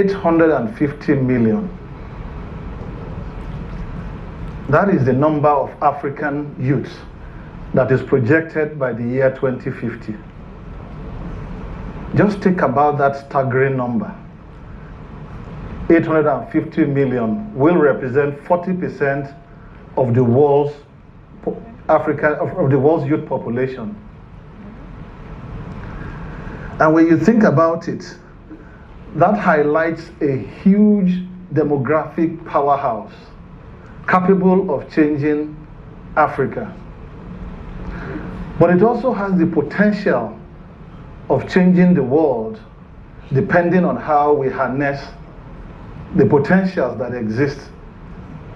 850 million. That is the number of African youths that is projected by the year 2050. Just think about that staggering number. 850 million will represent 40% of the world's of the world's youth population. And when you think about it, that highlights a huge demographic powerhouse capable of changing Africa. But it also has the potential of changing the world depending on how we harness the potentials that exist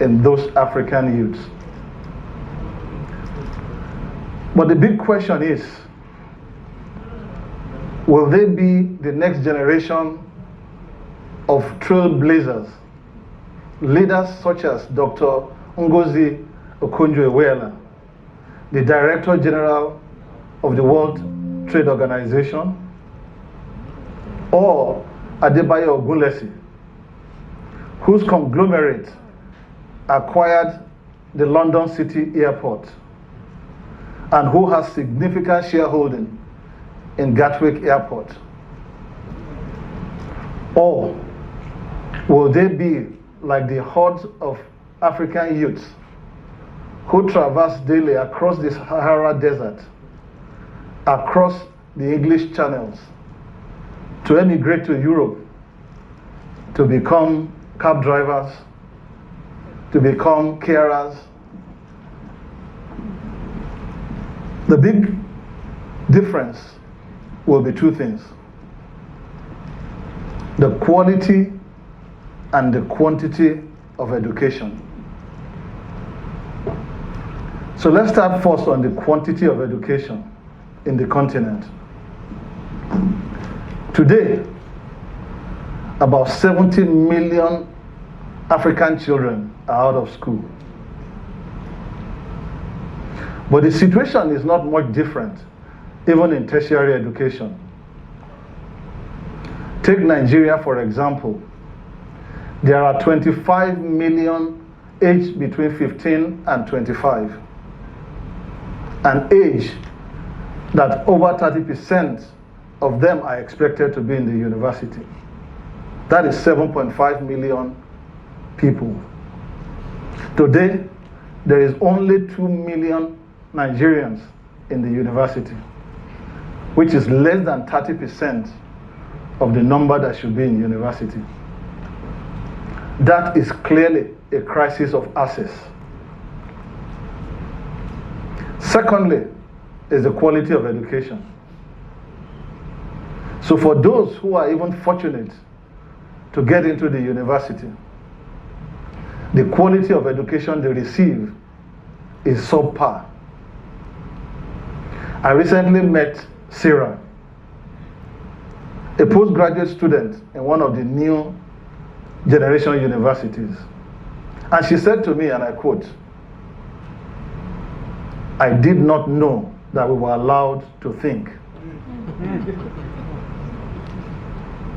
in those African youths. But the big question is, will they be the next generation of trailblazers, leaders such as Dr. Ngozi Okonjo-Iweala, the Director General of the World Trade Organization, or Adebayo Ogunlesi, whose conglomerate acquired the London City Airport and who has significant shareholding in Gatwick Airport? Or will they be like the hordes of African youths who traverse daily across the Sahara Desert, across the English channels, to emigrate to Europe, to become cab drivers, to become carers? The big difference will be two things: the quality and the quantity of education. So let's start first on the quantity of education in the continent. Today, about 70 million African children are out of school. But the situation is not much different, even in tertiary education. Take Nigeria, for example. There are 25 million aged between 15 and 25. An age that over 30% of them are expected to be in the university. That is 7.5 million people. Today, there is only 2 million Nigerians in the university, which is less than 30% of the number that should be in university. That is clearly a crisis of access. Secondly, is the quality of education. So for those who are even fortunate to get into the university, the quality of education they receive is subpar. I recently met Sarah, a postgraduate student in one of the new generation universities. And she said to me, and I quote, "I did not know that we were allowed to think."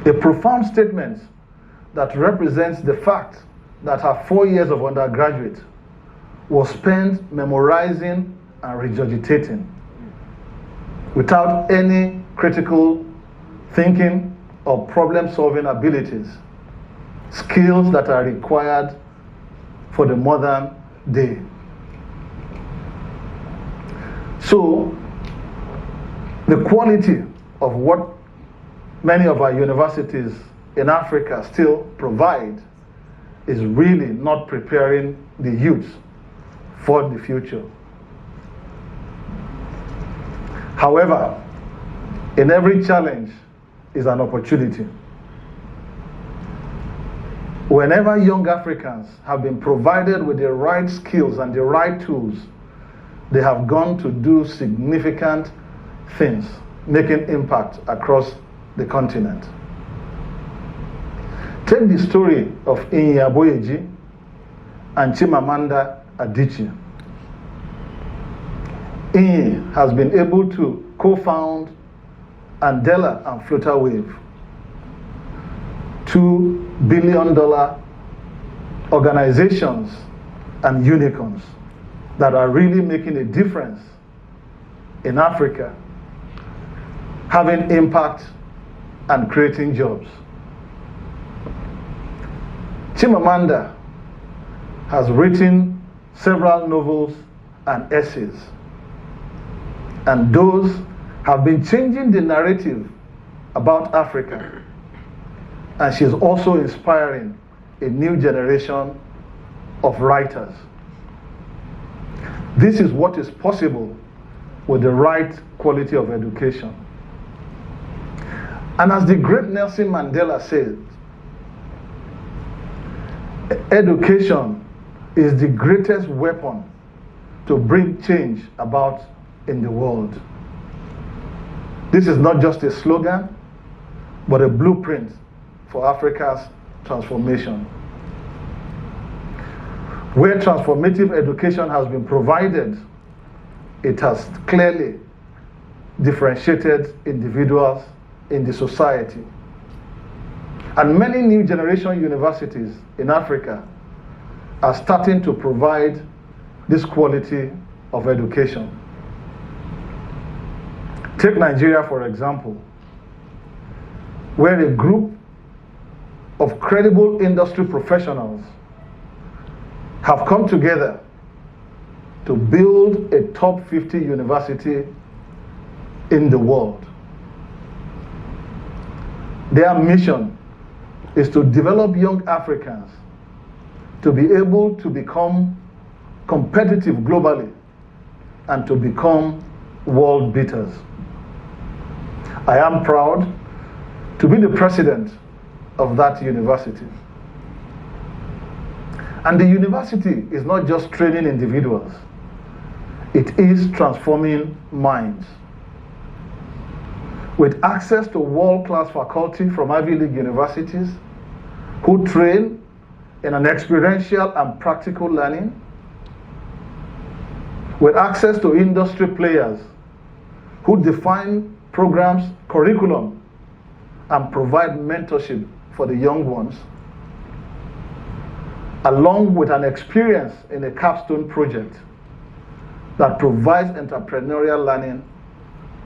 A profound statement that represents the fact that her 4 years of undergraduate was spent memorizing and regurgitating without any critical thinking or problem-solving abilities, skills that are required for the modern day. So, the quality of what many of our universities in Africa still provide is really not preparing the youth for the future. However, in every challenge is an opportunity. Whenever young Africans have been provided with the right skills and the right tools, they have gone to do significant things, making impact across the continent. Take the story of Inyi Aboyeji and Chimamanda Adichie. Inyi has been able to co-found Andela and Flutterwave, two billion-dollar organizations and unicorns that are really making a difference in Africa, having impact and creating jobs. Chimamanda has written several novels and essays, and those have been changing the narrative about Africa, and she's also inspiring a new generation of writers. This is what is possible with the right quality of education. And as the great Nelson Mandela said, education is the greatest weapon to bring change about in the world. This is not just a slogan, but a blueprint for Africa's transformation. Where transformative education has been provided, it has clearly differentiated individuals in the society. And many new generation universities in Africa are starting to provide this quality of education. Take Nigeria, for example, where a group of credible industry professionals have come together to build a top 50 university in the world. Their mission is to develop young Africans to be able to become competitive globally and to become world beaters. I am proud to be the president of that university. And the university is not just training individuals, it is transforming minds. With access to world-class faculty from Ivy League universities who train in an experiential and practical learning, with access to industry players who define programs, curriculum, and provide mentorship for the young ones, along with an experience in a capstone project that provides entrepreneurial learning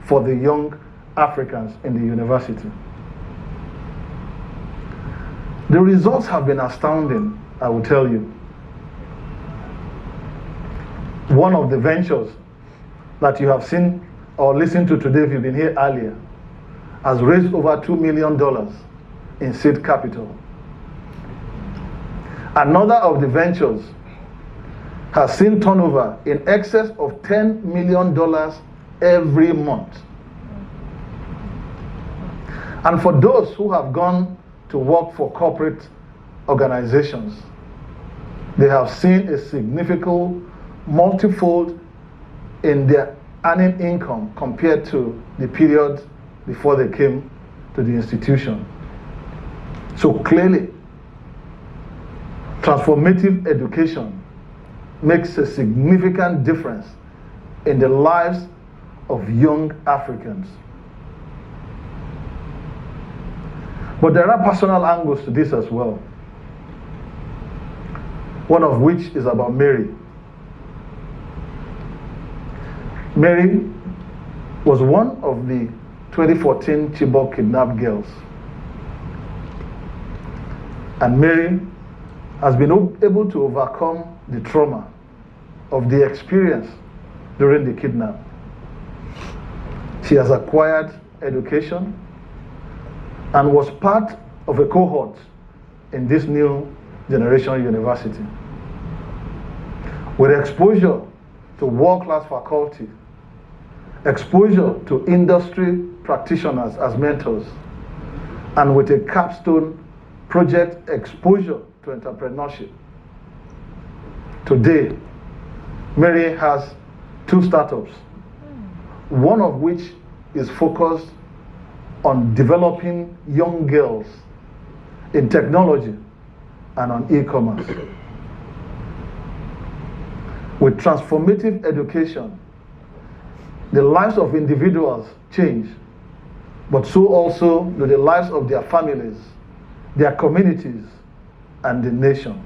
for the young Africans in the university. The results have been astounding, I will tell you. One of the ventures that you have seen or listened to today, if you've been here earlier, has raised over $2 million in seed capital. Another of the ventures has seen turnover in excess of $10 million every month. And for those who have gone to work for corporate organizations, they have seen a significant multifold in their earning income compared to the period before they came to the institution. So clearly, transformative education makes a significant difference in the lives of young Africans. But there are personal angles to this as well. One of which is about Mary. Mary was one of the 2014 Chibok kidnapped girls. And Mary has been able to overcome the trauma of the experience during the kidnap. She has acquired education and was part of a cohort in this new generation university. With exposure to world-class faculty, exposure to industry practitioners as mentors, and with a capstone project exposure to entrepreneurship. Today, Mary has 2 startups, one of which is focused on developing young girls in technology and on e-commerce. With transformative education, the lives of individuals change, but so also do the lives of their families their communities, and the nation.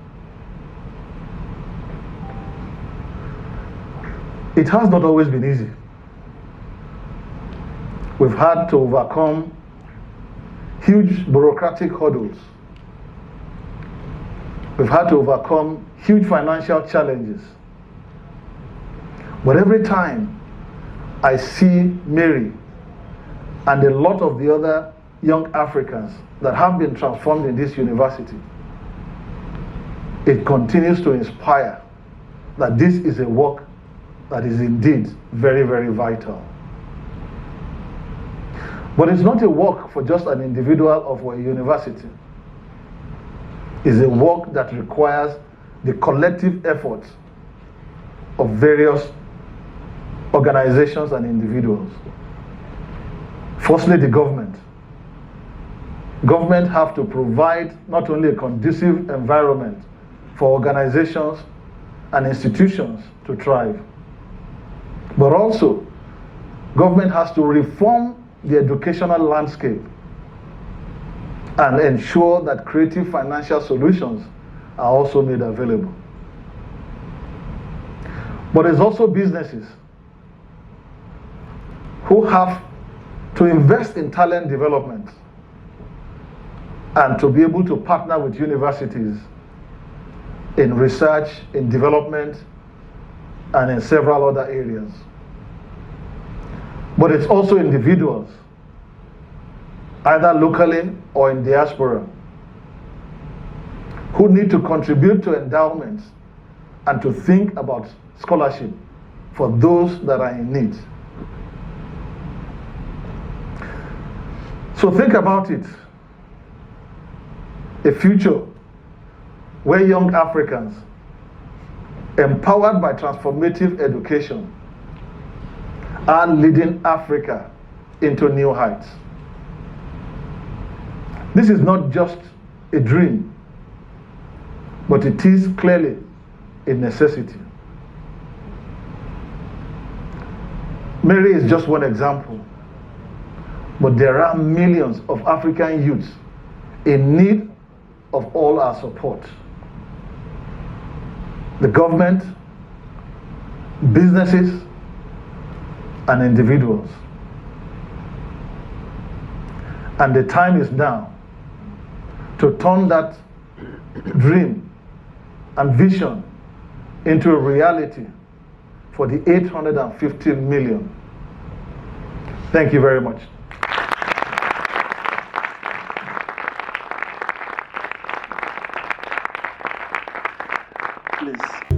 It has not always been easy. We've had to overcome huge bureaucratic hurdles. We've had to overcome huge financial challenges. But every time I see Mary and a lot of the other young Africans that have been transformed in this university, it continues to inspire that this is a work that is indeed very, very vital. But it's not a work for just an individual or for a university. It's a work that requires the collective efforts of various organizations and individuals. Firstly, the government. Government have to provide not only a conducive environment for organizations and institutions to thrive, but also government has to reform the educational landscape and ensure that creative financial solutions are also made available. But there's also businesses who have to invest in talent development and to be able to partner with universities in research, in development, and in several other areas. But it's also individuals, either locally or in diaspora, who need to contribute to endowments and to think about scholarship for those that are in need. So think about it. A future where young Africans, empowered by transformative education, are leading Africa into new heights. This is not just a dream, but it is clearly a necessity. Mary is just one example, but there are millions of African youths in need of all our support. The government, businesses, and individuals. And the time is now to turn that dream and vision into a reality for the 850 million. Thank you very much. Please.